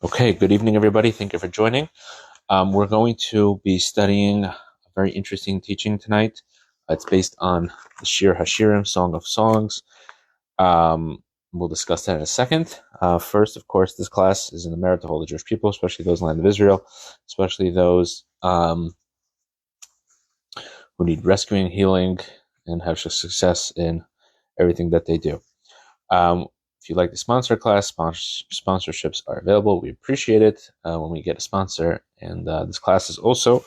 Okay, good evening, everybody. Thank you for joining. We're going to be studying a very interesting teaching tonight. It's based on the Shir Hashirim, Song of Songs. We'll discuss that in a second. First, of course, this class is in the merit of all the Jewish people, especially those in the land of Israel, especially those who need rescuing, healing, and have success in everything that they do. If you'd like to sponsor a class, sponsorships are available. We appreciate it when we get a sponsor. And this class is also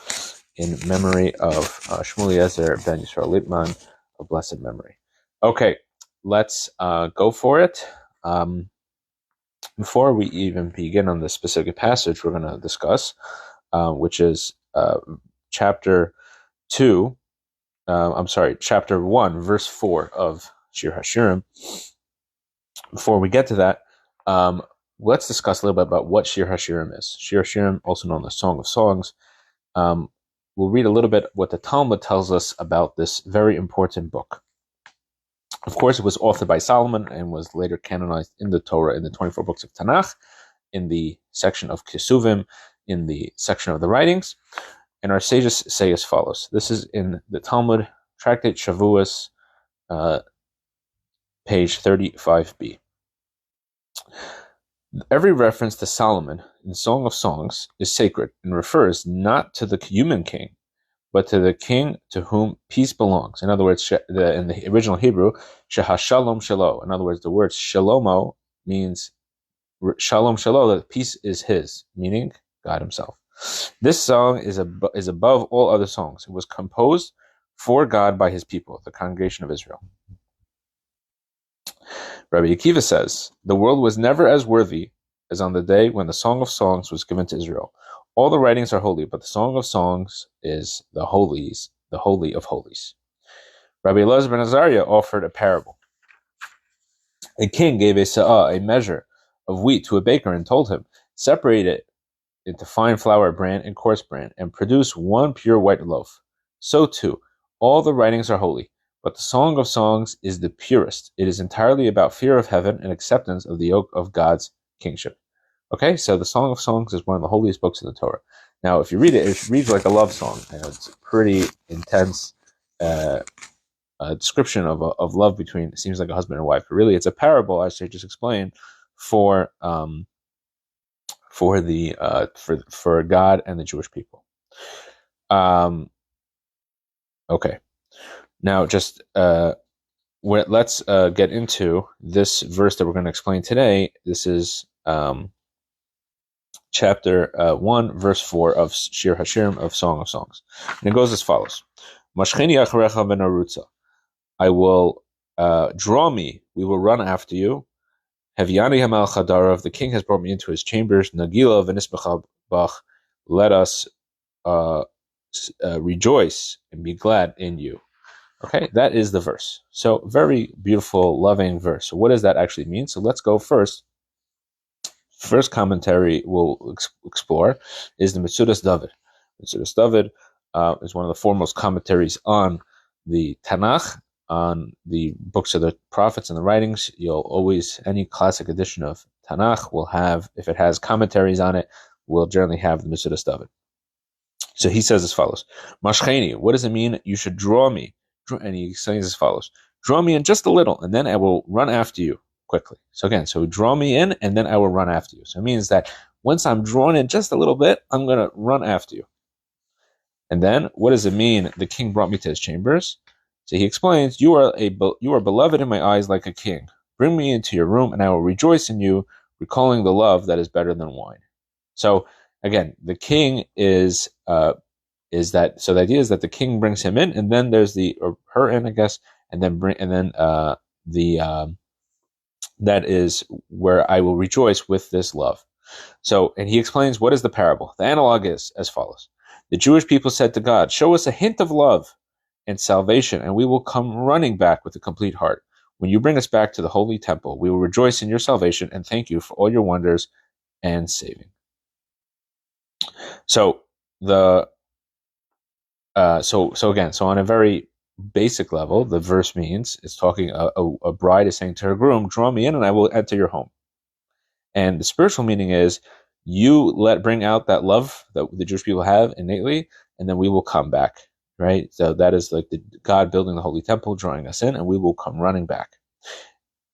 in memory of Shmuel Eliezer ben Yisrael Lippman, of blessed memory. Okay, let's go for it. Before we even begin on the specific passage we're going to discuss, which is chapter 1, verse 4 of Shir Hashirim. Before we get to that, let's discuss a little bit about what Shir Hashirim is. Shir Hashirim, also known as Song of Songs. We'll read a little bit what the Talmud tells us about this very important book. Of course, it was authored by Solomon and was later canonized in the Torah in the 24 books of Tanakh, in the section of Kesuvim, in the section of the writings. And our sages say as follows. This is in the Talmud, Tractate Shavuos, page 35b. Every reference to Solomon in Song of Songs is sacred and refers not to the human king, but to the king to whom peace belongs. In other words, in the original Hebrew, Shehashalom Shelo. In other words, the word Shalomo means Shalom Shelo, that peace is his, meaning God himself. This song is above all other songs. It was composed for God by his people, the congregation of Israel. Rabbi Akiva says, the world was never as worthy as on the day when the Song of Songs was given to Israel. All the writings are holy, but the Song of Songs is the holy of holies. Rabbi Elazar ben Azariah offered a parable. A king gave a sa'ah, a measure of wheat, to a baker and told him, separate it into fine flour bran and coarse bran, and produce one pure white loaf. So too, all the writings are holy, but the Song of Songs is the purest. It is entirely about fear of heaven and acceptance of the yoke of God's kingship. Okay, so the Song of Songs is one of the holiest books in the Torah. Now, if you read it, it reads like a love song. It's a pretty intense description of love between, it seems like a husband and wife. But really, it's a parable, as I just explained, for God and the Jewish people. Okay. Now, just let's get into this verse that we're going to explain today. This is chapter 1, verse 4 of Shir Hashirim, of Song of Songs. And it goes as follows. Mashcheni acharecha v'narutza. I will draw me, we will run after you. Hevyani hamal chadarav, the king has brought me into his chambers. Nagila v'nismecha bach, let us rejoice and be glad in you. Okay, that is the verse. So, very beautiful, loving verse. So what does that actually mean? So let's go first. First commentary we'll explore is the Metzudas David. Metzudas David is one of the foremost commentaries on the Tanakh, on the books of the prophets and the writings. Any classic edition of Tanakh will have, if it has commentaries on it, will generally have the Metzudas David. So he says as follows, Mashcheni, what does it mean? You should draw me. And he says as follows, draw me in just a little, and then I will run after you quickly. So again, draw me in, and then I will run after you. So it means that once I'm drawn in just a little bit, I'm going to run after you. And then, what does it mean? The king brought me to his chambers. So he explains, you are beloved in my eyes like a king. Bring me into your room, and I will rejoice in you, recalling the love that is better than wine. So again, the king is that. So the idea is that the king brings him in, and then there's her in, I guess, and then that is where I will rejoice with this love. So, and he explains what is the parable. The analog is as follows: the Jewish people said to God, "Show us a hint of love and salvation, and we will come running back with a complete heart. When you bring us back to the holy temple, we will rejoice in your salvation and thank you for all your wonders and saving." So So on a very basic level, the verse means it's talking, a bride is saying to her groom, draw me in and I will enter your home. And the spiritual meaning is, You bring out that love that the Jewish people have innately, and then we will come back, right? So that is like God building the Holy Temple, drawing us in, and we will come running back.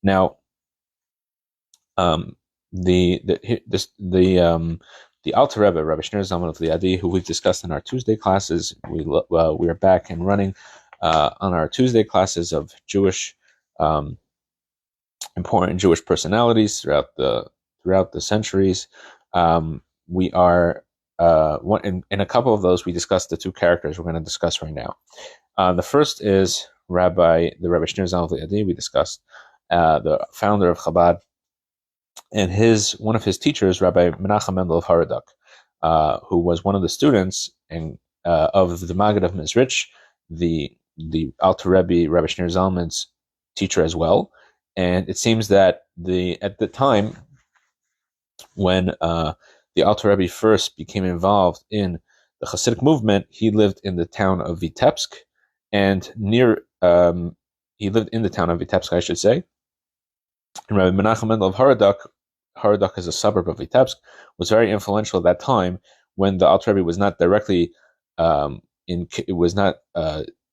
Now, the Alter Rebbe, Rabbi Shneur Zalman of Liadi, who we've discussed in our Tuesday classes, we are back and running on our Tuesday classes of Jewish important Jewish personalities throughout the centuries. We are in a couple of those we discussed the two characters we're going to discuss right now. The first is the Rabbi Shneur Zalman of Liadi. We discussed the founder of Chabad, and one of his teachers, Rabbi Menachem Mendel of Haradach, who was one of the students of the Maggid of Mezrich, the Alter Rebbe, Rabbi Shneur Zalman's teacher as well. And it seems that at the time when the Alter Rebbe first became involved in the Hasidic movement, he lived in the town of Vitebsk, and he lived in the town of Vitebsk, I should say. And Rabbi Menachem Mendel of Haradach is a suburb of Vitebsk, was very influential at that time when the Alter Rebbe was not directly in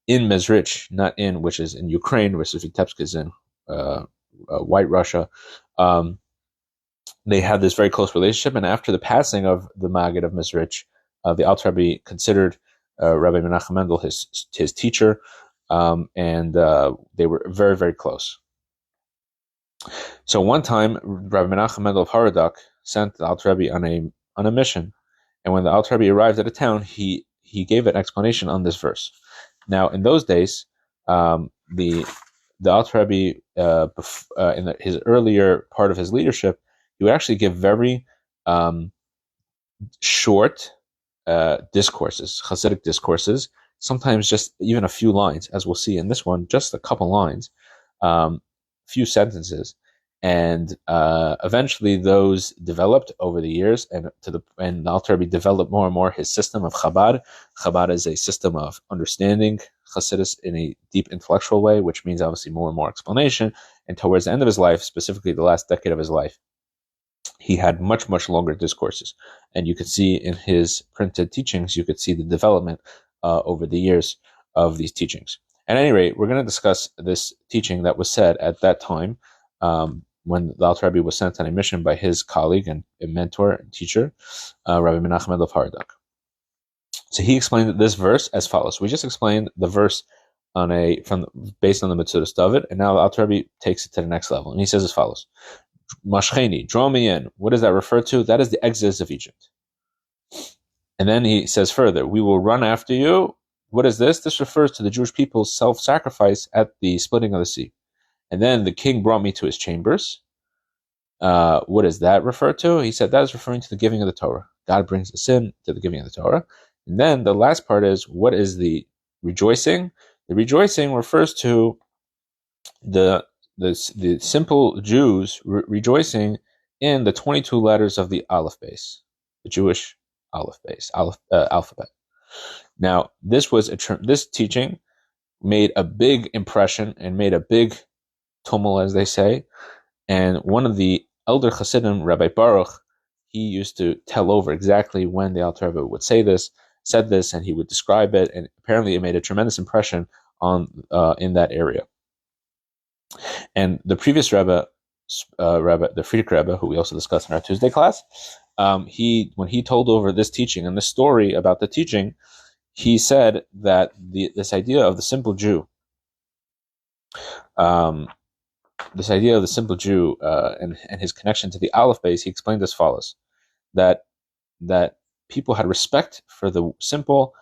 Mezrich, which is in Ukraine, versus Vitebsk is in White Russia. They had this very close relationship, and after the passing of the Maggid of Mezrich, the Alter Rebbe considered Rabbi Menachem Mendel his teacher, and they were very, very close. So one time, Rabbi Menachem Mendel of Haradach sent the Alter Rebbe on a mission, and when the Alter Rebbe arrived at a town, he gave an explanation on this verse. Now, in those days, the Alter Rebbe, in his earlier part of his leadership, he would actually give very short discourses, Hasidic discourses, sometimes just even a few lines, as we'll see in this one, just a couple lines, few sentences, and eventually those developed over the years, and the Alter Rebbe developed more and more his system of Chabad. Chabad is a system of understanding Hasidus in a deep intellectual way, which means obviously more and more explanation. And towards the end of his life, specifically the last decade of his life, he had much, much longer discourses. And you could see in his printed teachings, you could see the development over the years of these teachings. At any rate, we're going to discuss this teaching that was said at that time when the Alter Rebbe was sent on a mission by his colleague and mentor and teacher, Rabbi Menachem Mendel of Haradach. So he explained this verse as follows. We just explained the verse based on the Metzudas David, and now the Alter Rebbe takes it to the next level, and he says as follows: Mashcheni, draw me in. What does that refer to? That is the exodus of Egypt. And then he says further, we will run after you. What is this? This refers to the Jewish people's self-sacrifice at the splitting of the sea. And then the king brought me to his chambers. What does that refer to? He said that is referring to the giving of the Torah. God brings us in to the giving of the Torah. And then the last part is, what is the rejoicing? The rejoicing refers to the simple Jews rejoicing in the 22 letters of the Aleph base, the Jewish Aleph base, alphabet. Now, this teaching made a big impression and made a big tumult, as they say. And one of the elder Hasidim, Rabbi Baruch, he used to tell over exactly when the Alter Rebbe would said this, and he would describe it. And apparently, it made a tremendous impression in that area. And the previous Rebbe, the Friedrich Rebbe, who we also discussed in our Tuesday class, when he told over this teaching and this story about the teaching, he said that this idea of the simple Jew, and his connection to the Aleph base, he explained as follows: that people had respect for the simple,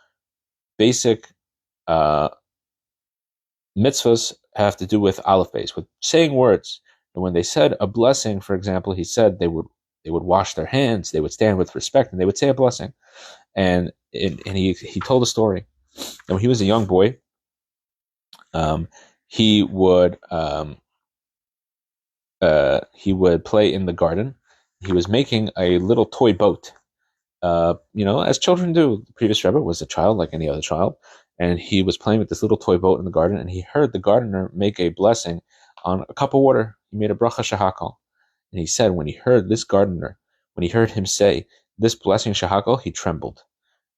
basic mitzvahs have to do with Aleph base, with saying words. And when they said a blessing, for example, he said they would wash their hands, they would stand with respect, and they would say a blessing. And he told a story. And when he was a young boy, he would play in the garden. He was making a little toy boat, as children do. The previous Rebbe was a child like any other child, and he was playing with this little toy boat in the garden, and he heard the gardener make a blessing on a cup of water. He made a bracha shehakal. And he said when he heard this gardener when he heard him say this blessing shahakol, he trembled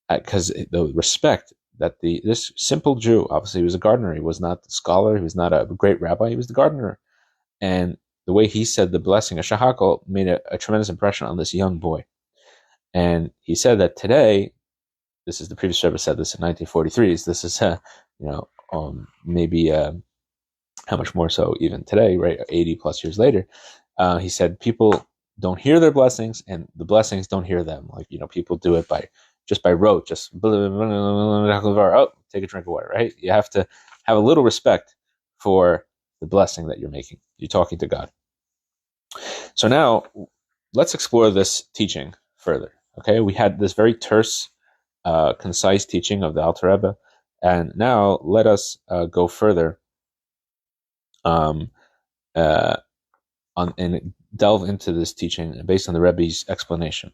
because the respect that this simple Jew, obviously he was a gardener, he was not a scholar, he was not a great rabbi, he was the gardener, and the way he said the blessing of shahakol made a tremendous impression on this young boy. And he said that today, this is the previous Rebbe said this in 1943. This is maybe how much more so even today, right? 80 plus years later, he said people don't hear their blessings, and the blessings don't hear them. Like people do it by rote, just oh, take a drink of water, right? You have to have a little respect for the blessing that you're making. You're talking to God. So now let's explore this teaching further. Okay, we had this very terse, concise teaching of the Alter Rebbe, and now let us go further and delve into this teaching based on the Rebbe's explanation.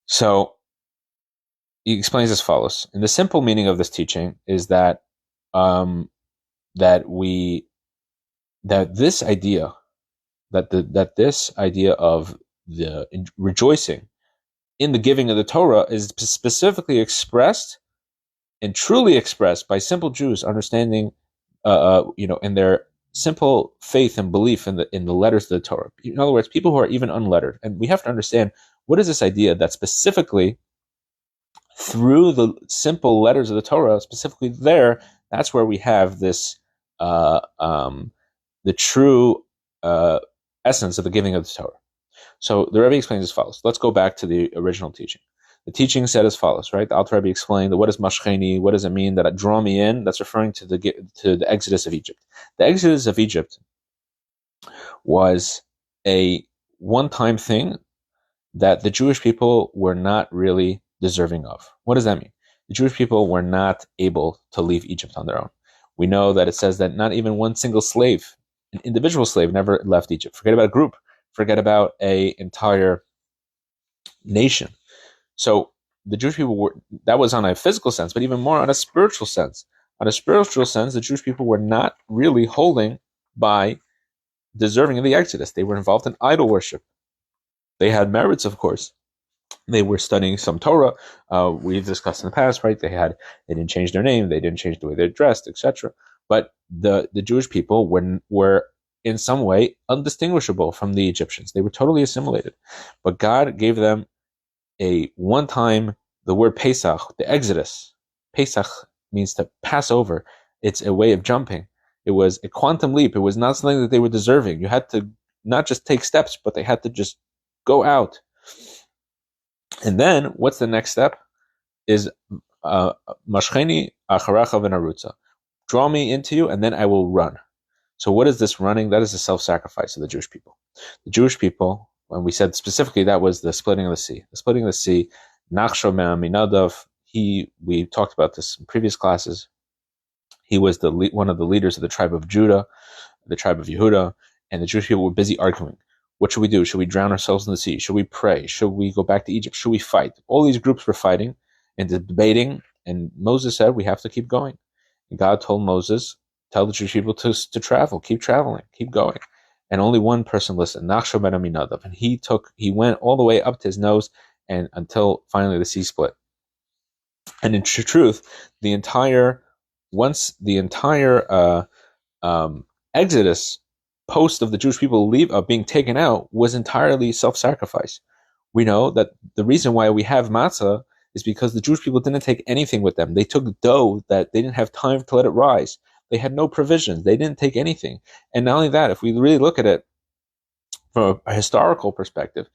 So he explains as follows: and the simple meaning of this teaching is that this idea of the rejoicing in the giving of the Torah is specifically expressed and truly expressed by simple Jews understanding, in their simple faith and belief in the letters of the Torah. In other words, people who are even unlettered. And we have to understand, what is this idea that specifically through the simple letters of the Torah, specifically there, that's where we have this, the true essence of the giving of the Torah. So the Rebbe explains as follows. Let's go back to the original teaching. The teaching said as follows, right? The Alter Rebbe explained that what is mashcheni, what does it mean that draw me in? That's referring to the exodus of Egypt. The exodus of Egypt was a one-time thing that the Jewish people were not really deserving of. What does that mean? The Jewish people were not able to leave Egypt on their own. We know that it says that not even one single slave, an individual slave, never left Egypt. Forget about a group. Forget about an entire nation. So the Jewish people that was on a physical sense, but even more on a spiritual sense. On a spiritual sense, the Jewish people were not really holding by deserving of the Exodus. They were involved in idol worship. They had merits, of course. They were studying some Torah. We've discussed in the past, right? They didn't change their name. They didn't change the way they dressed, etc. But the Jewish people were in some way undistinguishable from the Egyptians. They were totally assimilated. But God gave them a one-time, the word Pesach, the Exodus. Pesach means to pass over. It's a way of jumping. It was a quantum leap. It was not something that they were deserving. You had to not just take steps, but they had to just go out. And then, what's the next step? Is Mashcheni acharacha v'narutza. Draw me into you, and then I will run. So what is this running? That is the self-sacrifice of the Jewish people. The Jewish people, when we said specifically, that was the splitting of the sea. The splitting of the sea, Nachshon Minadav, we talked about this in previous classes. He was one of the leaders of the tribe of Judah, the tribe of Yehuda, and the Jewish people were busy arguing. What should we do? Should we drown ourselves in the sea? Should we pray? Should we go back to Egypt? Should we fight? All these groups were fighting and debating, and Moses said, we have to keep going. And God told Moses, tell the Jewish people to travel, keep traveling, keep going. And only one person listened, Nachshon ben Aminadav, and he went all the way up to his nose and until finally the sea split. And in truth, the entire Exodus post of the Jewish people being taken out was entirely self-sacrifice. We know that the reason why we have matzah is because the Jewish people didn't take anything with them. They took dough that they didn't have time to let it rise. They had no provisions. They didn't take anything. And not only that, if we really look at it from a historical perspective,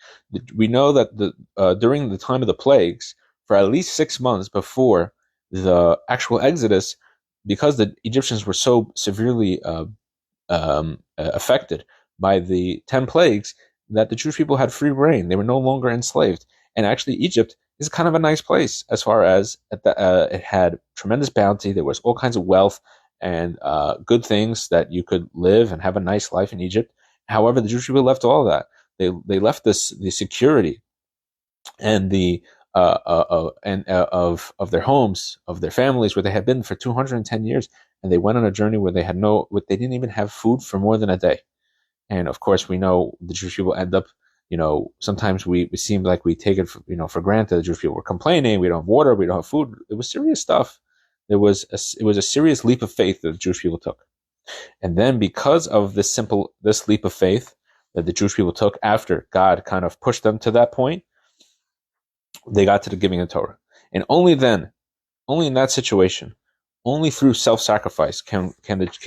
we know that during the time of the plagues, for at least 6 months before the actual Exodus, because the Egyptians were so severely affected by the 10 plagues, that the Jewish people had free reign. They were no longer enslaved. And actually, Egypt is kind of a nice place as far as it had tremendous bounty. There was all kinds of wealth and good things that you could live and have a nice life in Egypt. However, the Jewish people left all of that. They left the security and of their homes, of their families, where they had been for 210 years, and they went on a journey where they didn't even have food for more than a day. And of course, we know the Jewish people end up sometimes it seemed like we take it for granted. The Jewish people were complaining, we don't have water, we don't have food. It was serious stuff. It was a serious leap of faith that the Jewish people took. And then because of this leap of faith that the Jewish people took after God kind of pushed them to that point, they got to the giving of Torah. And only then, only in that situation, only through self-sacrifice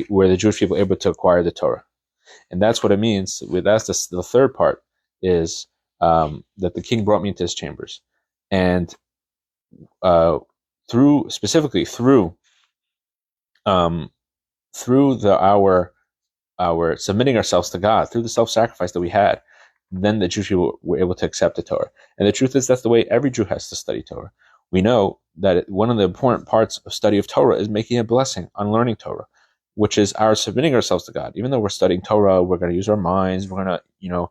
were the Jewish people able to acquire the Torah. And that's what it means. That's the third part, is that the king brought me into his chambers. And through our submitting ourselves to God, through the self-sacrifice that we had, then the Jewish people were able to accept the Torah. And the truth is, that's the way every Jew has to study Torah. We know that one of the important parts of study of Torah is making a blessing on learning Torah, which is our submitting ourselves to God. Even though we're studying Torah, we're going to use our minds. We're going to,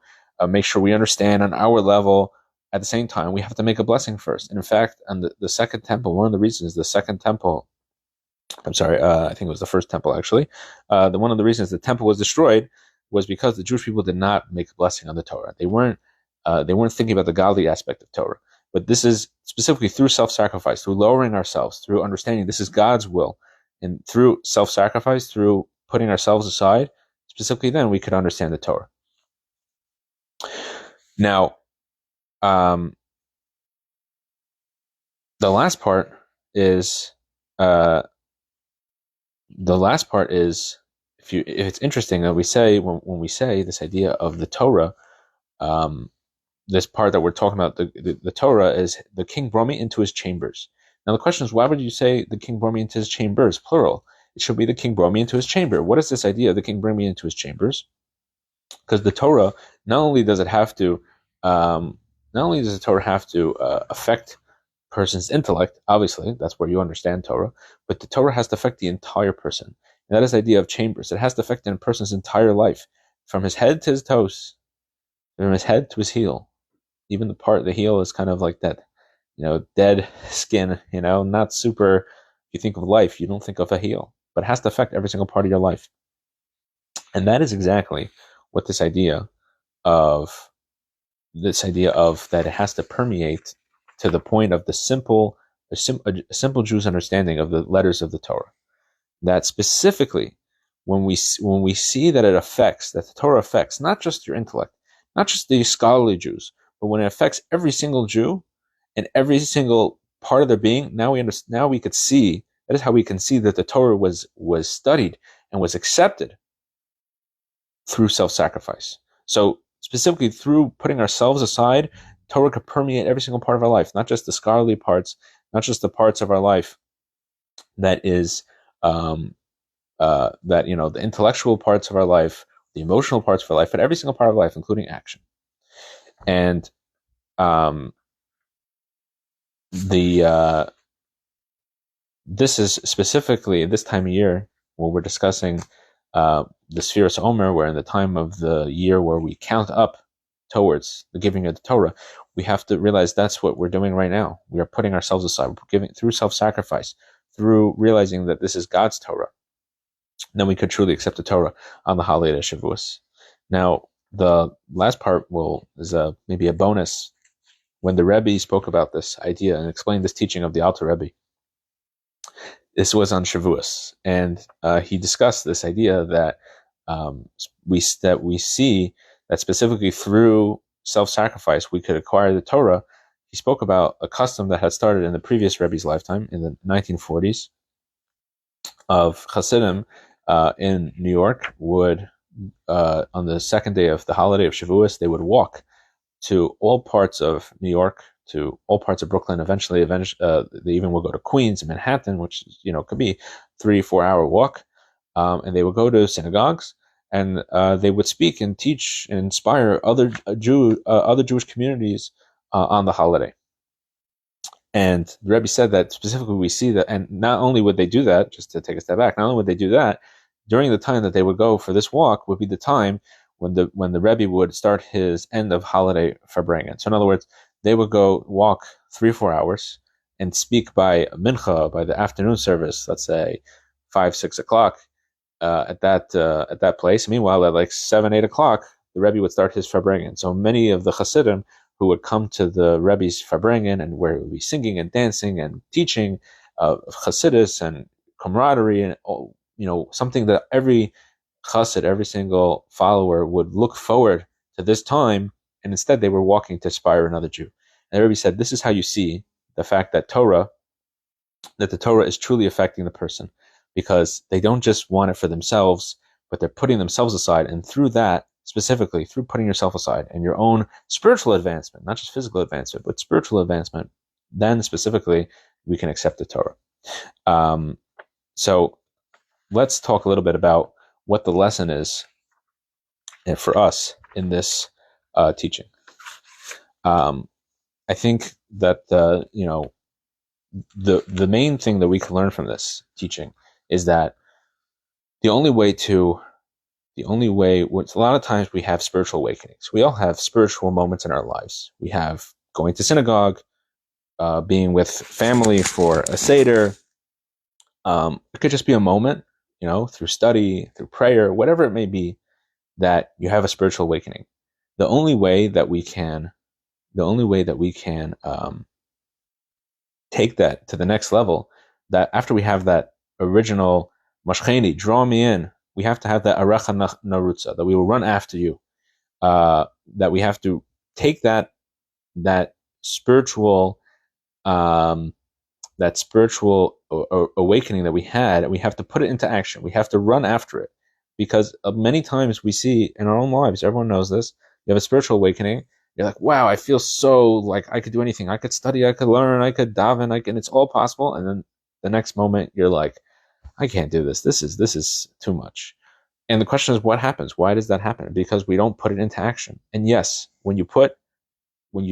make sure we understand on our level. At the same time, we have to make a blessing first. And in fact, on the second temple, one of the reasons the second temple, I think it was the first temple actually, one of the reasons the temple was destroyed was because the Jewish people did not make a blessing on the Torah. They weren't thinking about the godly aspect of Torah. But this is specifically through self-sacrifice, through lowering ourselves, through understanding this is God's will, and through self-sacrifice, through putting ourselves aside, specifically then we could understand the Torah. Now, the last part is if it's interesting that we say when we say this idea of the Torah, this part that we're talking about, the Torah, is the king brought me into his chambers. Now the question is, why would you say the king brought me into his chambers, plural? It should be the king brought me into his chamber. What is this idea of the king bring me into his chambers? Because the Torah, not only does the Torah have to affect person's intellect, obviously, that's where you understand Torah, but the Torah has to affect the entire person. And that is the idea of chambers. It has to affect a person's entire life, from his head to his toes, from his head to his heel. Even the heel is kind of like that, dead skin, not super. If you think of life, you don't think of a heel, but it has to affect every single part of your life. And that is exactly what this idea of that it has to permeate to the point of a simple Jew's understanding of the letters of the Torah. That specifically, when we see that that the Torah affects not just your intellect, not just the scholarly Jews, but when it affects every single Jew and every single part of their being, now we could see, that is how we can see that the Torah was studied and was accepted through self-sacrifice. So specifically through putting ourselves aside, Torah could permeate every single part of our life, not just the scholarly parts, not just the parts of our life that is the intellectual parts of our life, the emotional parts of our life, but every single part of life, including action. And this is specifically this time of year when we're discussing the Sfiras Omer, where in the time of the year where we count up towards the giving of the Torah, we have to realize that's what we're doing right now. We are putting ourselves aside. We're giving through self-sacrifice, through realizing that this is God's Torah. Then we could truly accept the Torah on the holiday of Shavuos. Now, the last part is maybe a bonus. When the Rabbi spoke about this idea and explained this teaching of the Alter Rebbe, this was on Shavuos, and he discussed this idea that we see that specifically through self-sacrifice we could acquire the Torah. He spoke about a custom that had started in the previous Rebbe's lifetime in the 1940s of Hasidim in New York would, on the second day of the holiday of Shavuos, they would walk to all parts of New York, to all parts of Brooklyn. Eventually, they even will go to Queens and Manhattan, which could be 3-4 hour walk, and they would go to synagogues and they would speak and teach and inspire other Jewish communities on the holiday. And the Rebbe said that specifically we see that, and not only would they do that, just to take a step back, not only would they do that, during the time that they would go for this walk would be the time when the Rebbe would start his end of holiday Farbrengen. So in other words, they would go walk 3-4 hours and speak by mincha, by the afternoon service, let's say 5-6 o'clock at that place. Meanwhile, at like 7-8 o'clock, the Rebbe would start his Farbrengen. So many of the Hasidim who would come to the Rebbe's Farbrengen, and where it would be singing and dancing and teaching of Hasidus and camaraderie, and something that every Chassid, every single follower would look forward to this time, and instead they were walking to inspire another Jew. And the Rebbe said, this is how you see the fact that the Torah is truly affecting the person, because they don't just want it for themselves, but they're putting themselves aside, and through that, specifically through putting yourself aside and your own spiritual advancement, not just physical advancement, but spiritual advancement, then specifically we can accept the Torah. So let's talk a little bit about what the lesson is for us in this teaching. I think that the main thing that we can learn from this teaching is that a lot of times we have spiritual awakenings. We all have spiritual moments in our lives. We have going to synagogue, being with family for a Seder. It could just be a moment, through study, through prayer, whatever it may be, that you have a spiritual awakening. The only way that we can take that to the next level, that after we have that original mashcheni, draw me in, we have to have that arecha narutza, that we will run after you, that we have to take that spiritual awakening that we had, and we have to put it into action. We have to run after it, because many times we see in our own lives, everyone knows this, you have a spiritual awakening, you're like, wow, I feel so like I could do anything. I could study, I could learn, I could daven, and it's all possible. And then the next moment you're like, I can't do this. This is too much. And the question is, what happens? Why does that happen? Because we don't put it into action. And yes, when you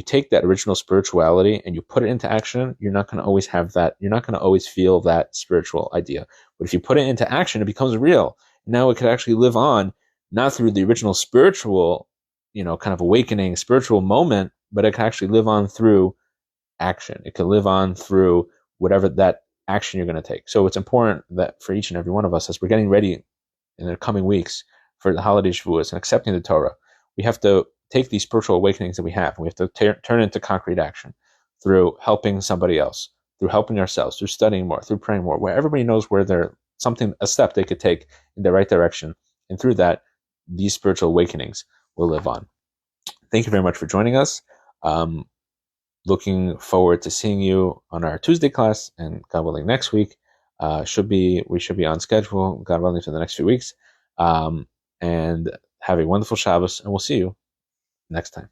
take that original spirituality and you put it into action, you're not going to always have that. You're not going to always feel that spiritual idea. But if you put it into action, it becomes real. Now it could actually live on, not through the original spiritual, kind of awakening spiritual moment, but it can actually live on through action. It can live on through whatever that action you're going to take. So it's important that for each and every one of us, as we're getting ready in the coming weeks for the holiday Shavuos and accepting the Torah, we have to take these spiritual awakenings that we have, and we have to turn into concrete action through helping somebody else, through helping ourselves, through studying more, through praying more, where everybody knows where they're a step they could take in the right direction. And through that, these spiritual awakenings will live on. Thank you very much for joining us. Looking forward to seeing you on our Tuesday class, and God willing next week. We should be on schedule, God willing, for the next few weeks. And have a wonderful Shabbos, and we'll see you next time.